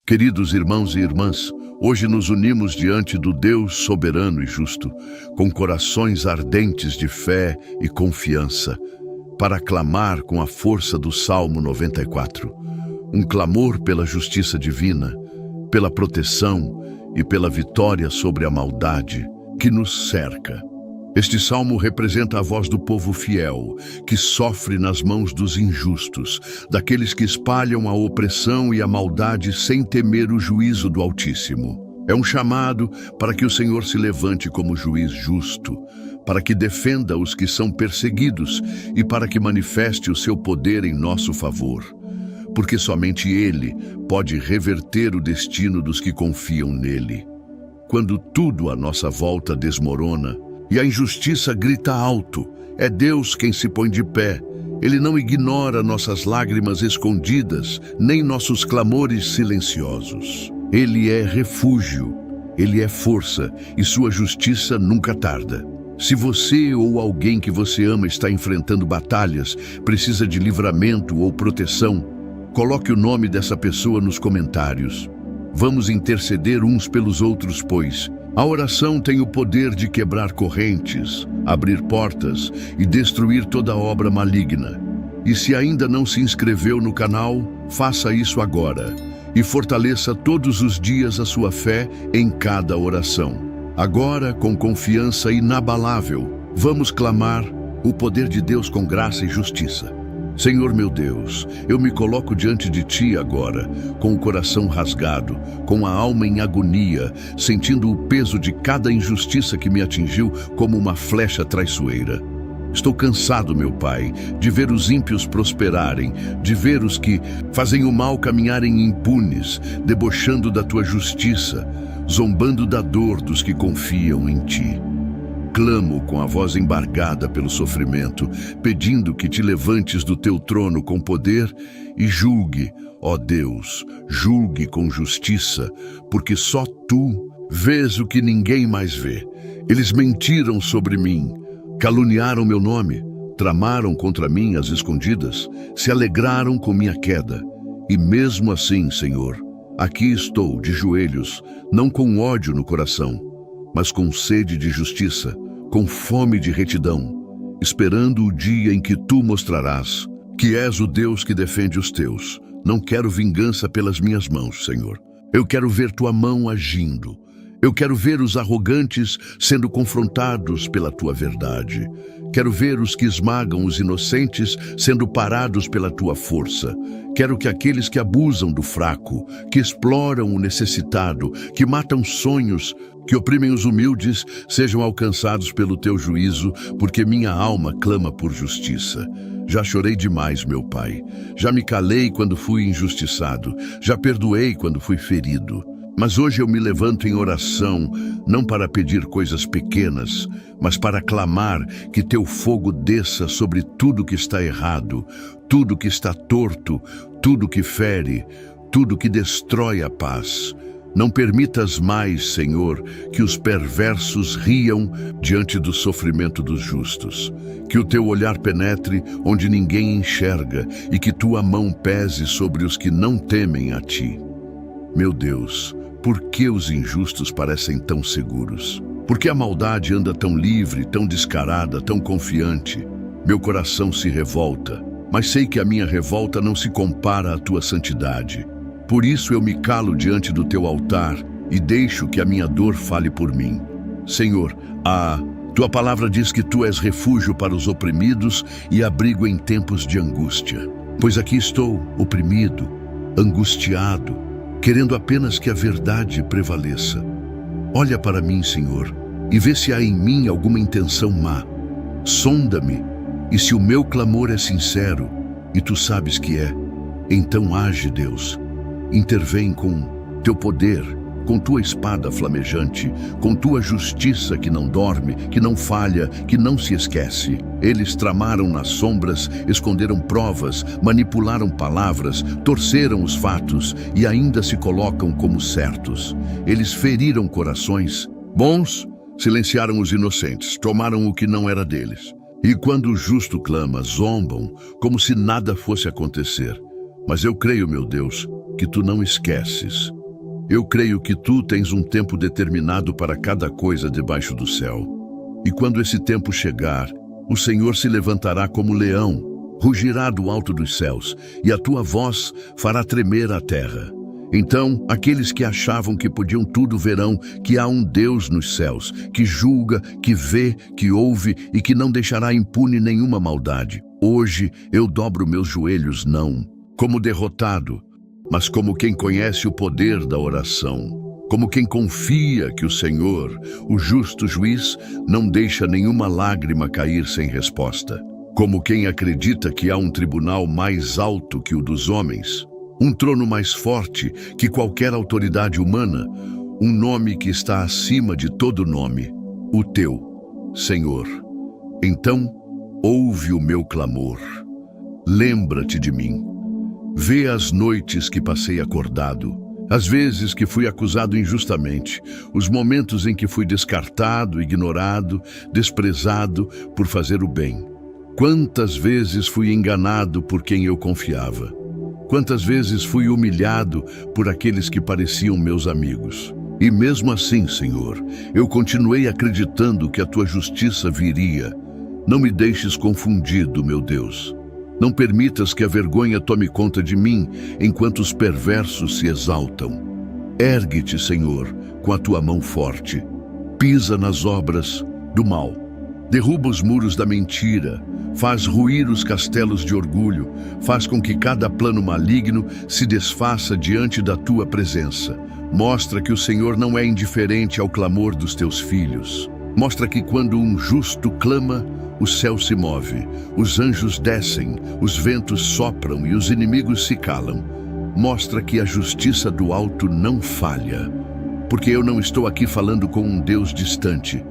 Queridos irmãos e irmãs, hoje nos unimos diante do Deus soberano e justo, com corações ardentes de fé e confiança, para clamar com a força do Salmo 94, um clamor pela justiça divina, pela proteção e pela vitória sobre a maldade que nos cerca. Este salmo representa a voz do povo fiel, que sofre nas mãos dos injustos, daqueles que espalham a opressão e a maldade sem temer o juízo do Altíssimo. É um chamado para que o Senhor se levante como juiz justo, para que defenda os que são perseguidos e para que manifeste o seu poder em nosso favor. Porque somente Ele pode reverter o destino dos que confiam nele. Quando tudo à nossa volta desmorona, e a injustiça grita alto, é Deus quem se põe de pé. Ele não ignora nossas lágrimas escondidas, nem nossos clamores silenciosos. Ele é refúgio, Ele é força, e sua justiça nunca tarda. Se você ou alguém que você ama está enfrentando batalhas, precisa de livramento ou proteção, coloque o nome dessa pessoa nos comentários. Vamos interceder uns pelos outros, pois a oração tem o poder de quebrar correntes, abrir portas e destruir toda obra maligna. E se ainda não se inscreveu no canal, faça isso agora e fortaleça todos os dias a sua fé em cada oração. Agora, com confiança inabalável, vamos clamar o poder de Deus com graça e justiça. Senhor meu Deus, eu me coloco diante de Ti agora, com o coração rasgado, com a alma em agonia, sentindo o peso de cada injustiça que me atingiu como uma flecha traiçoeira. Estou cansado, meu Pai, de ver os ímpios prosperarem, de ver os que fazem o mal caminharem impunes, debochando da Tua justiça, zombando da dor dos que confiam em Ti. Clamo com a voz embargada pelo sofrimento, pedindo que te levantes do teu trono com poder e julgue, ó Deus, julgue com justiça, porque só tu vês o que ninguém mais vê. Eles mentiram sobre mim, caluniaram meu nome, tramaram contra mim às escondidas, se alegraram com minha queda. E mesmo assim, Senhor, aqui estou de joelhos, não com ódio no coração, mas com sede de justiça, com fome de retidão, esperando o dia em que Tu mostrarás que és o Deus que defende os Teus. Não quero vingança pelas minhas mãos, Senhor. Eu quero ver Tua mão agindo. Eu quero ver os arrogantes sendo confrontados pela Tua verdade. Quero ver os que esmagam os inocentes sendo parados pela Tua força. Quero que aqueles que abusam do fraco, que exploram o necessitado, que matam sonhos, que oprimem os humildes, sejam alcançados pelo Teu juízo, porque minha alma clama por justiça. Já chorei demais, meu Pai. Já me calei quando fui injustiçado. Já perdoei quando fui ferido. Mas hoje eu me levanto em oração, não para pedir coisas pequenas, mas para clamar que Teu fogo desça sobre tudo que está errado, tudo que está torto, tudo que fere, tudo que destrói a paz. Não permitas mais, Senhor, que os perversos riam diante do sofrimento dos justos. Que o Teu olhar penetre onde ninguém enxerga e que Tua mão pese sobre os que não temem a Ti. Meu Deus, por que os injustos parecem tão seguros? Por que a maldade anda tão livre, tão descarada, tão confiante? Meu coração se revolta, mas sei que a minha revolta não se compara à Tua santidade. Por isso eu me calo diante do Teu altar e deixo que a minha dor fale por mim. Senhor, Tua palavra diz que Tu és refúgio para os oprimidos e abrigo em tempos de angústia. Pois aqui estou, oprimido, angustiado, querendo apenas que a verdade prevaleça. Olha para mim, Senhor, e vê se há em mim alguma intenção má. Sonda-me, e se o meu clamor é sincero, e Tu sabes que é, então age, Deus. Intervém com Teu poder, com Tua espada flamejante, com Tua justiça que não dorme, que não falha, que não se esquece. Eles tramaram nas sombras, esconderam provas, manipularam palavras, torceram os fatos e ainda se colocam como certos. Eles feriram corações bons, silenciaram os inocentes, tomaram o que não era deles. E quando o justo clama, zombam, como se nada fosse acontecer. Mas eu creio, meu Deus, que tu não esqueces. Eu creio que tu tens um tempo determinado para cada coisa debaixo do céu. E quando esse tempo chegar, o Senhor se levantará como leão, rugirá do alto dos céus, e a tua voz fará tremer a terra. Então, aqueles que achavam que podiam tudo verão que há um Deus nos céus, que julga, que vê, que ouve e que não deixará impune nenhuma maldade. Hoje eu dobro meus joelhos não como derrotado, mas como quem conhece o poder da oração, como quem confia que o Senhor, o justo juiz, não deixa nenhuma lágrima cair sem resposta, como quem acredita que há um tribunal mais alto que o dos homens, um trono mais forte que qualquer autoridade humana, um nome que está acima de todo nome, o teu, Senhor. Então, ouve o meu clamor. Lembra-te de mim. Vê as noites que passei acordado, as vezes que fui acusado injustamente, os momentos em que fui descartado, ignorado, desprezado por fazer o bem. Quantas vezes fui enganado por quem eu confiava? Quantas vezes fui humilhado por aqueles que pareciam meus amigos? E mesmo assim, Senhor, eu continuei acreditando que a tua justiça viria. Não me deixes confundido, meu Deus. Não permitas que a vergonha tome conta de mim enquanto os perversos se exaltam. Ergue-te, Senhor, com a tua mão forte. Pisa nas obras do mal. Derruba os muros da mentira. Faz ruir os castelos de orgulho, faz com que cada plano maligno se desfaça diante da tua presença. Mostra que o Senhor não é indiferente ao clamor dos teus filhos. Mostra que quando um justo clama, o céu se move, os anjos descem, os ventos sopram e os inimigos se calam. Mostra que a justiça do alto não falha, porque eu não estou aqui falando com um Deus distante.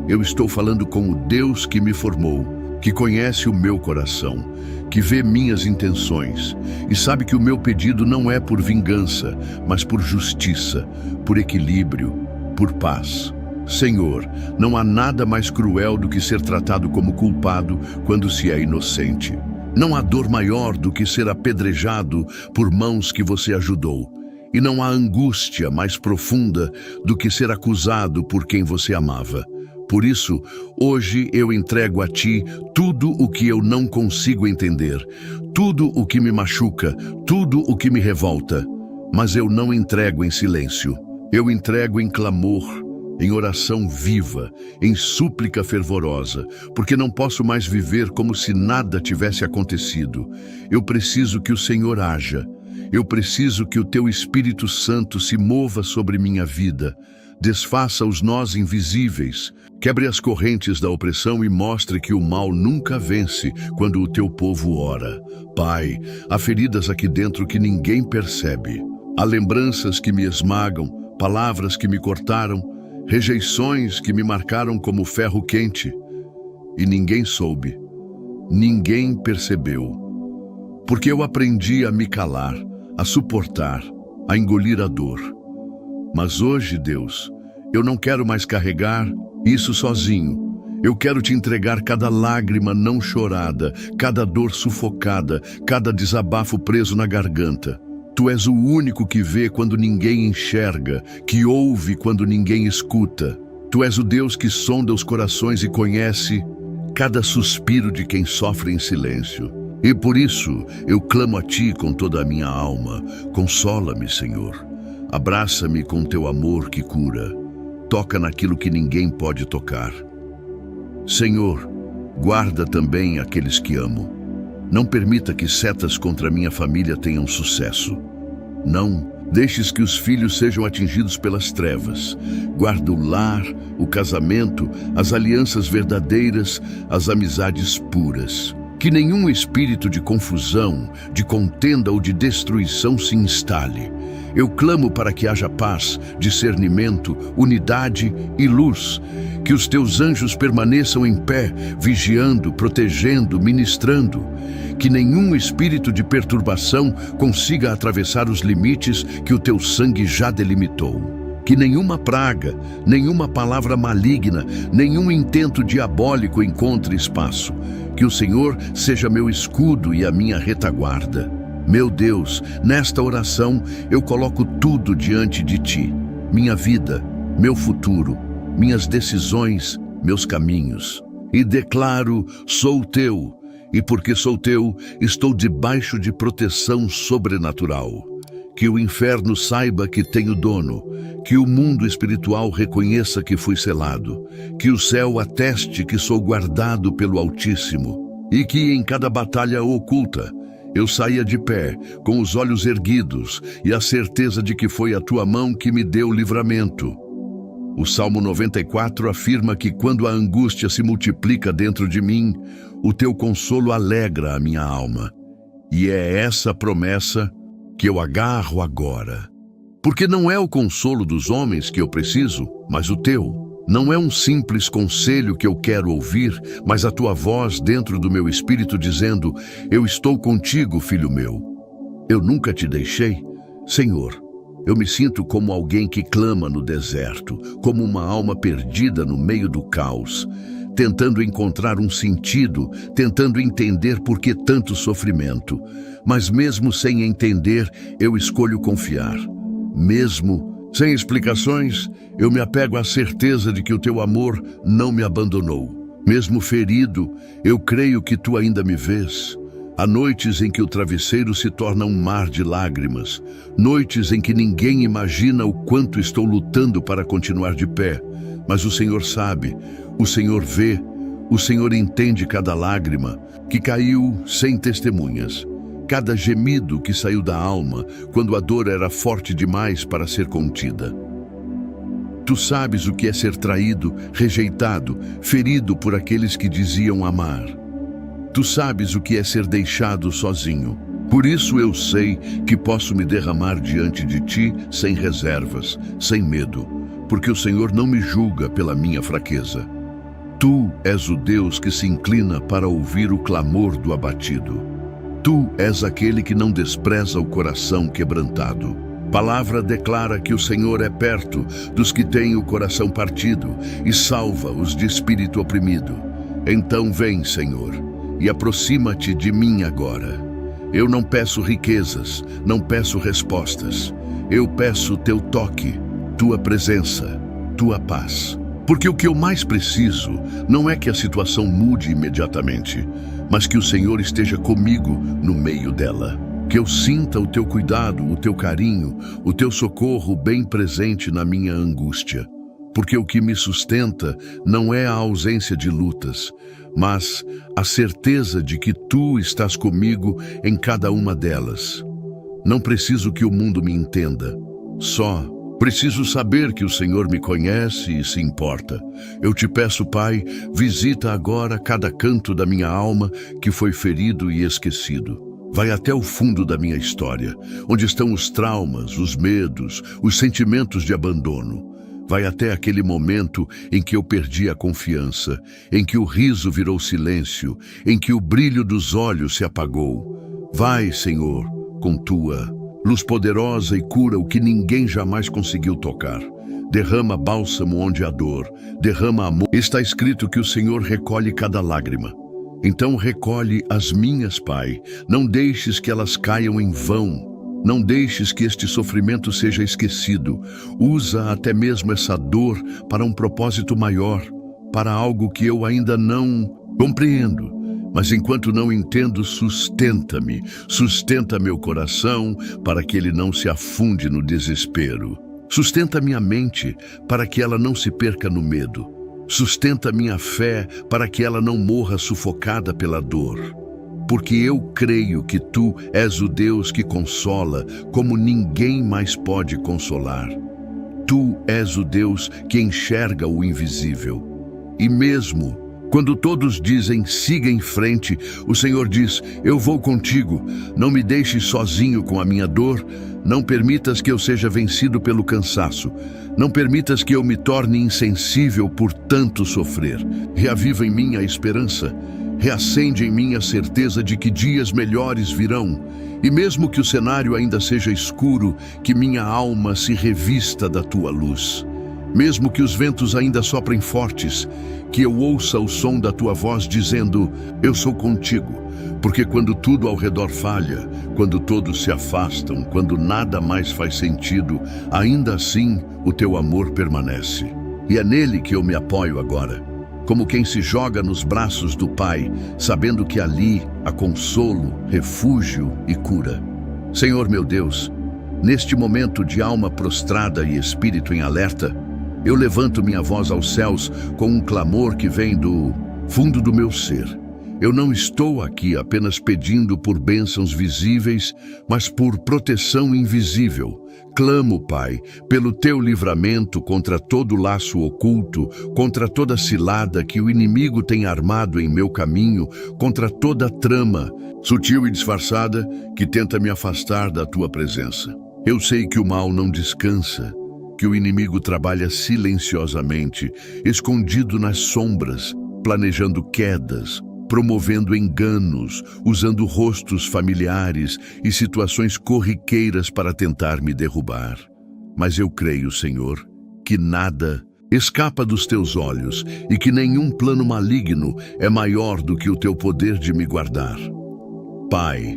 Eu estou falando com o Deus que me formou, que conhece o meu coração, que vê minhas intenções e sabe que o meu pedido não é por vingança, mas por justiça, por equilíbrio, por paz. Senhor, não há nada mais cruel do que ser tratado como culpado quando se é inocente. Não há dor maior do que ser apedrejado por mãos que você ajudou. E não há angústia mais profunda do que ser acusado por quem você amava. Por isso, hoje eu entrego a ti tudo o que eu não consigo entender, tudo o que me machuca, tudo o que me revolta. Mas eu não entrego em silêncio. Eu entrego em clamor, em oração viva, em súplica fervorosa, porque não posso mais viver como se nada tivesse acontecido. Eu preciso que o Senhor haja. Eu preciso que o teu Espírito Santo se mova sobre minha vida. Desfaça os nós invisíveis, quebre as correntes da opressão e mostre que o mal nunca vence quando o teu povo ora. Pai, há feridas aqui dentro que ninguém percebe. Há lembranças que me esmagam, palavras que me cortaram, rejeições que me marcaram como ferro quente. E ninguém soube, ninguém percebeu. Porque eu aprendi a me calar, a suportar, a engolir a dor. Mas hoje, Deus, eu não quero mais carregar isso sozinho. Eu quero te entregar cada lágrima não chorada, cada dor sufocada, cada desabafo preso na garganta. Tu és o único que vê quando ninguém enxerga, que ouve quando ninguém escuta. Tu és o Deus que sonda os corações e conhece cada suspiro de quem sofre em silêncio. E por isso eu clamo a ti com toda a minha alma. Consola-me, Senhor. Abraça-me com teu amor que cura. Toca naquilo que ninguém pode tocar. Senhor, guarda também aqueles que amo. Não permita que setas contra minha família tenham sucesso. Não deixes que os filhos sejam atingidos pelas trevas. Guarda o lar, o casamento, as alianças verdadeiras, as amizades puras. Que nenhum espírito de confusão, de contenda ou de destruição se instale. Eu clamo para que haja paz, discernimento, unidade e luz. Que os teus anjos permaneçam em pé, vigiando, protegendo, ministrando. Que nenhum espírito de perturbação consiga atravessar os limites que o teu sangue já delimitou. Que nenhuma praga, nenhuma palavra maligna, nenhum intento diabólico encontre espaço. Que o Senhor seja meu escudo e a minha retaguarda. Meu Deus, nesta oração eu coloco tudo diante de Ti. Minha vida, meu futuro, minhas decisões, meus caminhos. E declaro, sou Teu, e porque sou Teu, estou debaixo de proteção sobrenatural. Que o inferno saiba que tenho dono, que o mundo espiritual reconheça que fui selado, que o céu ateste que sou guardado pelo Altíssimo, e que em cada batalha oculta eu saia de pé, com os olhos erguidos e a certeza de que foi a Tua mão que me deu livramento. O Salmo 94 afirma que quando a angústia se multiplica dentro de mim, o Teu consolo alegra a minha alma. E é essa promessa que eu agarro agora. Porque não é o consolo dos homens que eu preciso, mas o Teu. Não é um simples conselho que eu quero ouvir, mas a Tua voz dentro do meu espírito dizendo, eu estou contigo, filho meu. Eu nunca te deixei, Senhor. Eu me sinto como alguém que clama no deserto, como uma alma perdida no meio do caos, tentando encontrar um sentido, tentando entender por que tanto sofrimento. Mas mesmo sem entender, eu escolho confiar. Mesmo sem explicações, eu me apego à certeza de que o Teu amor não me abandonou. Mesmo ferido, eu creio que Tu ainda me vês. Há noites em que o travesseiro se torna um mar de lágrimas, noites em que ninguém imagina o quanto estou lutando para continuar de pé. Mas o Senhor sabe, o Senhor vê, o Senhor entende cada lágrima que caiu sem testemunhas, cada gemido que saiu da alma quando a dor era forte demais para ser contida. Tu sabes o que é ser traído, rejeitado, ferido por aqueles que diziam amar. Tu sabes o que é ser deixado sozinho. Por isso eu sei que posso me derramar diante de Ti sem reservas, sem medo, porque o Senhor não me julga pela minha fraqueza. Tu és o Deus que se inclina para ouvir o clamor do abatido. Tu és aquele que não despreza o coração quebrantado. Palavra declara que o Senhor é perto dos que têm o coração partido e salva os de espírito oprimido. Então vem, Senhor, e aproxima-te de mim agora. Eu não peço riquezas, não peço respostas. Eu peço Teu toque, Tua presença, Tua paz. Porque o que eu mais preciso não é que a situação mude imediatamente, mas que o Senhor esteja comigo no meio dela. Que eu sinta o Teu cuidado, o Teu carinho, o Teu socorro bem presente na minha angústia. Porque o que me sustenta não é a ausência de lutas, mas a certeza de que Tu estás comigo em cada uma delas. Não preciso que o mundo me entenda, só preciso saber que o Senhor me conhece e se importa. Eu te peço, Pai, visita agora cada canto da minha alma que foi ferido e esquecido. Vai até o fundo da minha história, onde estão os traumas, os medos, os sentimentos de abandono. Vai até aquele momento em que eu perdi a confiança, em que o riso virou silêncio, em que o brilho dos olhos se apagou. Vai, Senhor, com Tua luz poderosa e cura o que ninguém jamais conseguiu tocar. Derrama bálsamo onde há dor, derrama amor. Está escrito que o Senhor recolhe cada lágrima. Então recolhe as minhas, Pai. Não deixes que elas caiam em vão. Não deixes que este sofrimento seja esquecido. Usa até mesmo essa dor para um propósito maior, para algo que eu ainda não compreendo. Mas enquanto não entendo, sustenta-me, sustenta meu coração para que ele não se afunde no desespero. Sustenta minha mente para que ela não se perca no medo. Sustenta minha fé para que ela não morra sufocada pela dor. Porque eu creio que Tu és o Deus que consola como ninguém mais pode consolar. Tu és o Deus que enxerga o invisível. E mesmo quando todos dizem, siga em frente, o Senhor diz, eu vou contigo. Não me deixes sozinho com a minha dor. Não permitas que eu seja vencido pelo cansaço. Não permitas que eu me torne insensível por tanto sofrer. Reaviva em mim a esperança. Reacende em mim a certeza de que dias melhores virão. E mesmo que o cenário ainda seja escuro, que minha alma se revista da Tua luz. Mesmo que os ventos ainda soprem fortes, que eu ouça o som da tua voz dizendo: eu sou contigo. Porque quando tudo ao redor falha, quando todos se afastam, quando nada mais faz sentido, ainda assim o teu amor permanece. E é nele que eu me apoio agora, como quem se joga nos braços do Pai, sabendo que ali há consolo, refúgio e cura. Senhor meu Deus, neste momento de alma prostrada e espírito em alerta, eu levanto minha voz aos céus com um clamor que vem do fundo do meu ser. Eu não estou aqui apenas pedindo por bênçãos visíveis, mas por proteção invisível. Clamo, Pai, pelo teu livramento contra todo laço oculto, contra toda cilada que o inimigo tem armado em meu caminho, contra toda trama, sutil e disfarçada, que tenta me afastar da tua presença. Eu sei que o mal não descansa, que o inimigo trabalha silenciosamente, escondido nas sombras, planejando quedas, promovendo enganos, usando rostos familiares e situações corriqueiras para tentar me derrubar. Mas eu creio, Senhor, que nada escapa dos teus olhos e que nenhum plano maligno é maior do que o teu poder de me guardar. Pai,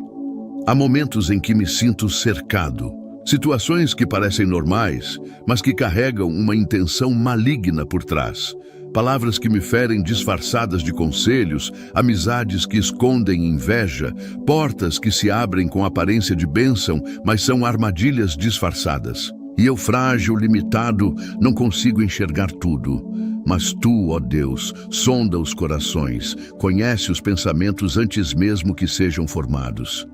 há momentos em que me sinto cercado, situações que parecem normais, mas que carregam uma intenção maligna por trás. Palavras que me ferem disfarçadas de conselhos, amizades que escondem inveja, portas que se abrem com aparência de bênção, mas são armadilhas disfarçadas. E eu, frágil, limitado, não consigo enxergar tudo. Mas tu, ó Deus, sonda os corações, conhece os pensamentos antes mesmo que sejam formados.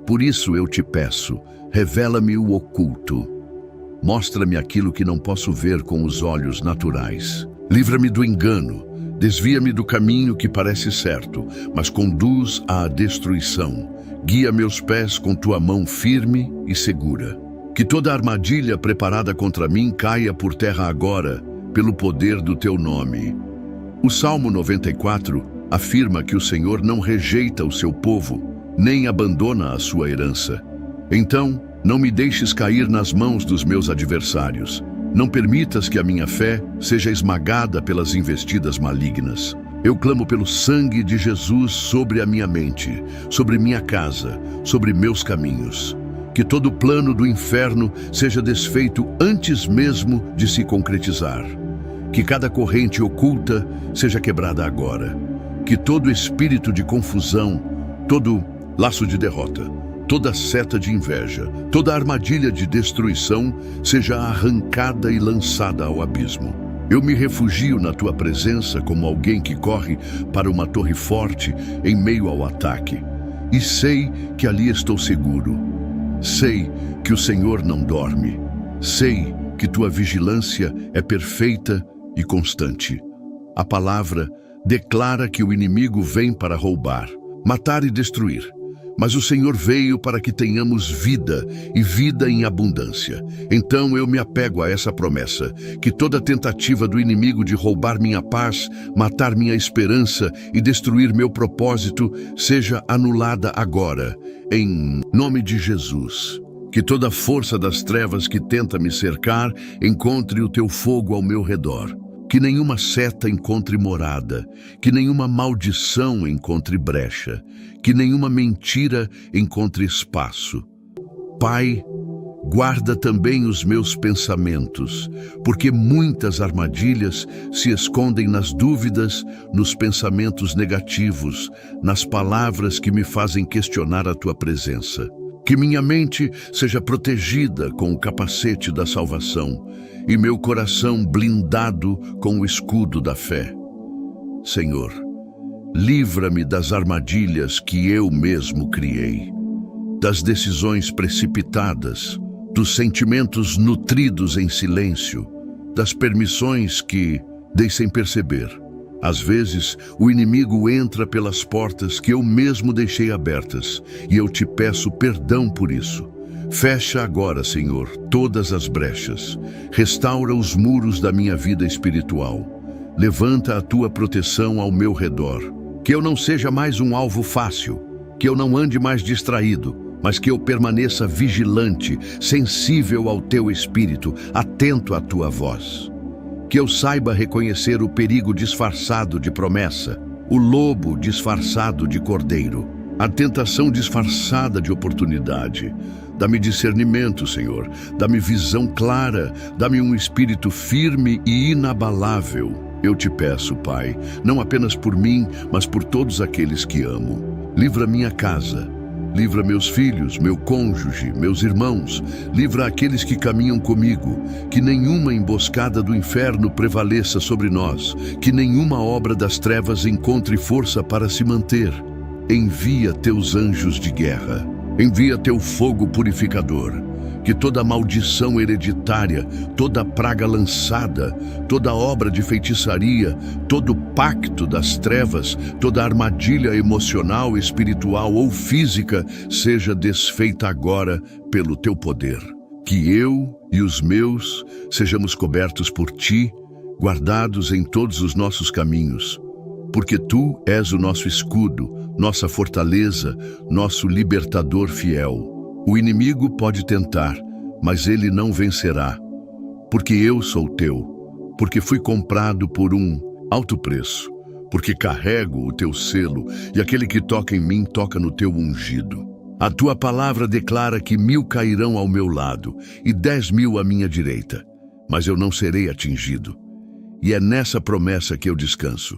Por isso eu te peço, revela-me o oculto. Mostra-me aquilo que não posso ver com os olhos naturais. Livra-me do engano, desvia-me do caminho que parece certo, mas conduz à destruição. Guia meus pés com tua mão firme e segura. Que toda armadilha preparada contra mim caia por terra agora, pelo poder do teu nome. O Salmo 94 afirma que o Senhor não rejeita o seu povo, nem abandona a sua herança. Então, não me deixes cair nas mãos dos meus adversários. Não permitas que a minha fé seja esmagada pelas investidas malignas. Eu clamo pelo sangue de Jesus sobre a minha mente, sobre minha casa, sobre meus caminhos. Que todo plano do inferno seja desfeito antes mesmo de se concretizar. Que cada corrente oculta seja quebrada agora. Que todo espírito de confusão, todo laço de derrota, toda seta de inveja, toda armadilha de destruição seja arrancada e lançada ao abismo. Eu me refugio na tua presença como alguém que corre para uma torre forte em meio ao ataque. E sei que ali estou seguro. Sei que o Senhor não dorme. Sei que tua vigilância é perfeita e constante. A palavra declara que o inimigo vem para roubar, matar e destruir. Mas o Senhor veio para que tenhamos vida e vida em abundância. Então eu me apego a essa promessa, que toda tentativa do inimigo de roubar minha paz, matar minha esperança e destruir meu propósito seja anulada agora, em nome de Jesus. Que toda força das trevas que tenta me cercar encontre o teu fogo ao meu redor. Que nenhuma seta encontre morada, que nenhuma maldição encontre brecha, que nenhuma mentira encontre espaço. Pai, guarda também os meus pensamentos, porque muitas armadilhas se escondem nas dúvidas, nos pensamentos negativos, nas palavras que me fazem questionar a tua presença. Que minha mente seja protegida com o capacete da salvação e meu coração blindado com o escudo da fé. Senhor, livra-me das armadilhas que eu mesmo criei, das decisões precipitadas, dos sentimentos nutridos em silêncio, das permissões que dei sem perceber. Às vezes, o inimigo entra pelas portas que eu mesmo deixei abertas, e eu te peço perdão por isso. Fecha agora, Senhor, todas as brechas. Restaura os muros da minha vida espiritual. Levanta a tua proteção ao meu redor. Que eu não seja mais um alvo fácil, que eu não ande mais distraído, mas que eu permaneça vigilante, sensível ao teu espírito, atento à tua voz. Que eu saiba reconhecer o perigo disfarçado de promessa, o lobo disfarçado de cordeiro, a tentação disfarçada de oportunidade. Dá-me discernimento, Senhor. Dá-me visão clara. Dá-me um espírito firme e inabalável. Eu te peço, Pai, não apenas por mim, mas por todos aqueles que amo. Livra minha casa. Livra meus filhos, meu cônjuge, meus irmãos. Livra aqueles que caminham comigo. Que nenhuma emboscada do inferno prevaleça sobre nós. Que nenhuma obra das trevas encontre força para se manter. Envia teus anjos de guerra. Envia teu fogo purificador. Que toda maldição hereditária, toda praga lançada, toda obra de feitiçaria, todo pacto das trevas, toda armadilha emocional, espiritual ou física seja desfeita agora pelo teu poder. Que eu e os meus sejamos cobertos por ti, guardados em todos os nossos caminhos. Porque tu és o nosso escudo, nossa fortaleza, nosso libertador fiel. O inimigo pode tentar, mas ele não vencerá. Porque eu sou teu, porque fui comprado por um alto preço, porque carrego o teu selo, e aquele que toca em mim toca no teu ungido. A tua palavra declara que 1000 cairão ao meu lado e 10.000 à minha direita, mas eu não serei atingido. E é nessa promessa que eu descanso.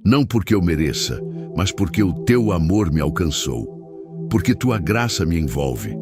Não porque eu mereça, mas porque o teu amor me alcançou. Porque tua graça me envolve.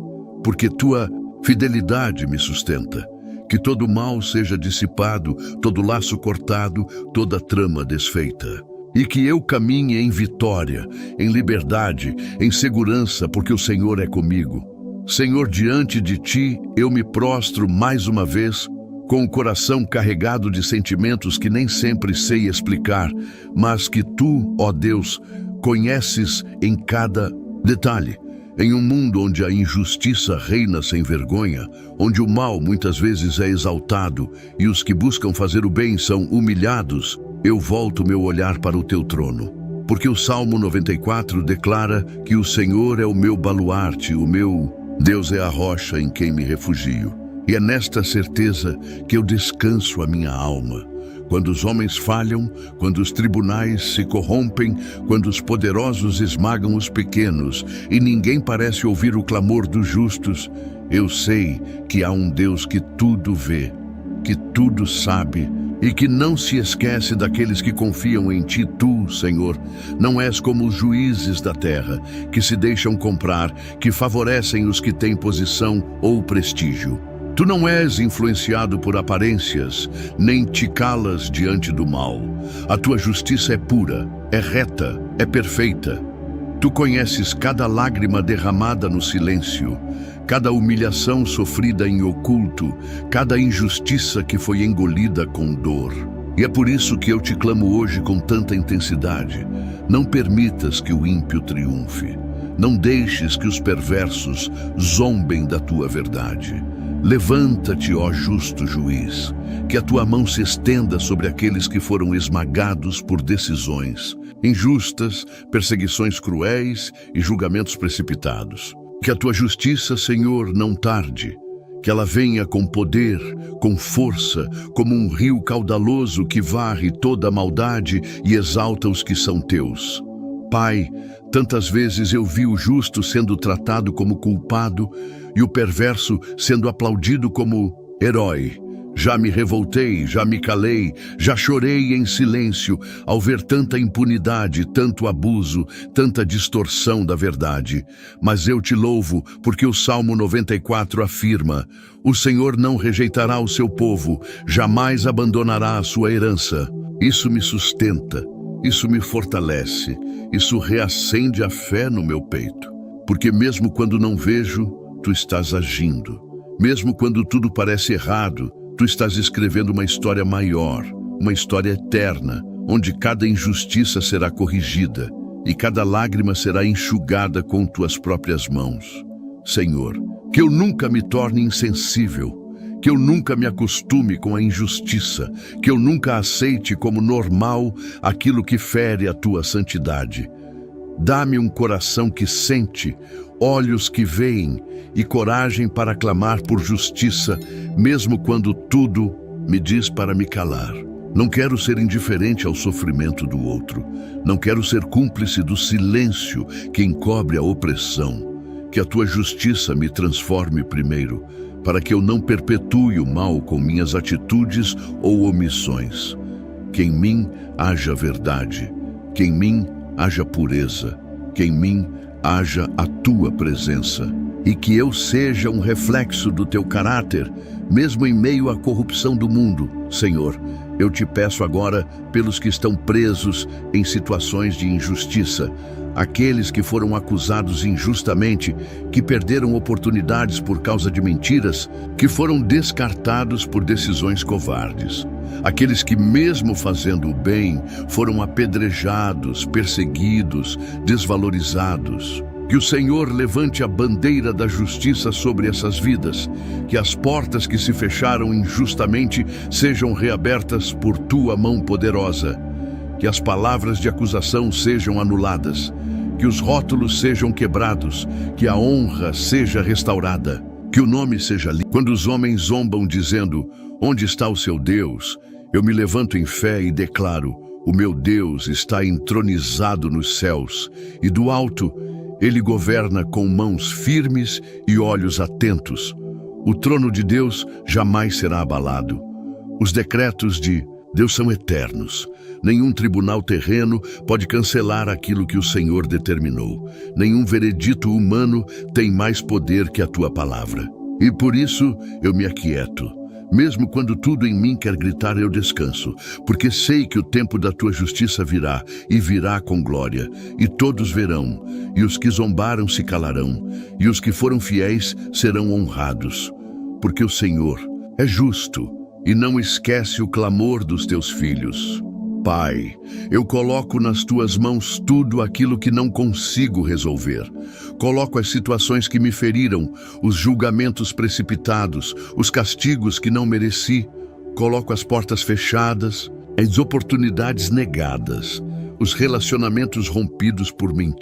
Porque tua fidelidade me sustenta. Que todo mal seja dissipado, todo laço cortado, toda trama desfeita. E que eu caminhe em vitória, em liberdade, em segurança, porque o Senhor é comigo. Senhor, diante de ti eu me prostro mais uma vez, com o coração carregado de sentimentos que nem sempre sei explicar, mas que tu, ó Deus, conheces em cada detalhe. Em um mundo onde a injustiça reina sem vergonha, onde o mal muitas vezes é exaltado e os que buscam fazer o bem são humilhados, eu volto meu olhar para o teu trono. Porque o Salmo 94 declara que o Senhor é o meu baluarte, o meu Deus é a rocha em quem me refugio. E é nesta certeza que eu descanso a minha alma. Quando os homens falham, quando os tribunais se corrompem, quando os poderosos esmagam os pequenos e ninguém parece ouvir o clamor dos justos, eu sei que há um Deus que tudo vê, que tudo sabe e que não se esquece daqueles que confiam em ti. Tu, Senhor, não és como os juízes da terra, que se deixam comprar, que favorecem os que têm posição ou prestígio. Tu não és influenciado por aparências, nem te calas diante do mal. A tua justiça é pura, é reta, é perfeita. Tu conheces cada lágrima derramada no silêncio, cada humilhação sofrida em oculto, cada injustiça que foi engolida com dor. E é por isso que eu te clamo hoje com tanta intensidade. Não permitas que o ímpio triunfe. Não deixes que os perversos zombem da tua verdade. Levanta-te, ó justo juiz, que a tua mão se estenda sobre aqueles que foram esmagados por decisões injustas, perseguições cruéis e julgamentos precipitados. Que a tua justiça, Senhor, não tarde, que ela venha com poder, com força, como um rio caudaloso que varre toda a maldade e exalta os que são teus. Pai, tantas vezes eu vi o justo sendo tratado como culpado e o perverso sendo aplaudido como herói. Já me revoltei, já me calei, já chorei em silêncio ao ver tanta impunidade, tanto abuso, tanta distorção da verdade. Mas eu te louvo porque o Salmo 94 afirma: o Senhor não rejeitará o seu povo, jamais abandonará a sua herança. Isso me sustenta, isso me fortalece, isso reacende a fé no meu peito. Porque mesmo quando não vejo, tu estás agindo. Mesmo quando tudo parece errado, tu estás escrevendo uma história maior, uma história eterna, onde cada injustiça será corrigida e cada lágrima será enxugada com tuas próprias mãos. Senhor, que eu nunca me torne insensível, que eu nunca me acostume com a injustiça, que eu nunca aceite como normal aquilo que fere a tua santidade. Dá-me um coração que sente, olhos que veem e coragem para clamar por justiça, mesmo quando tudo me diz para me calar. Não quero ser indiferente ao sofrimento do outro. Não quero ser cúmplice do silêncio que encobre a opressão. Que a tua justiça me transforme primeiro, para que eu não perpetue o mal com minhas atitudes ou omissões. Que em mim haja verdade, que em mim haja pureza, que em mim haja a tua presença. E que eu seja um reflexo do teu caráter, mesmo em meio à corrupção do mundo. Senhor, eu te peço agora pelos que estão presos em situações de injustiça, aqueles que foram acusados injustamente, que perderam oportunidades por causa de mentiras, que foram descartados por decisões covardes. Aqueles que, mesmo fazendo o bem, foram apedrejados, perseguidos, desvalorizados. Que o Senhor levante a bandeira da justiça sobre essas vidas, que as portas que se fecharam injustamente sejam reabertas por tua mão poderosa, que as palavras de acusação sejam anuladas, que os rótulos sejam quebrados, que a honra seja restaurada, que o nome seja limpo. Quando os homens zombam dizendo, onde está o seu Deus? Eu me levanto em fé e declaro, o meu Deus está entronizado nos céus, e do alto ele governa com mãos firmes e olhos atentos. O trono de Deus jamais será abalado. Os decretos de Deus são eternos. Nenhum tribunal terreno pode cancelar aquilo que o Senhor determinou. Nenhum veredito humano tem mais poder que a tua palavra. E por isso eu me aquieto. Mesmo quando tudo em mim quer gritar, eu descanso, porque sei que o tempo da tua justiça virá, e virá com glória, e todos verão, e os que zombaram se calarão, e os que foram fiéis serão honrados. Porque o Senhor é justo, e não esquece o clamor dos teus filhos. Pai, eu coloco nas tuas mãos tudo aquilo que não consigo resolver. Coloco as situações que me feriram, os julgamentos precipitados, os castigos que não mereci. Coloco as portas fechadas, as oportunidades negadas, os relacionamentos rompidos por mentira.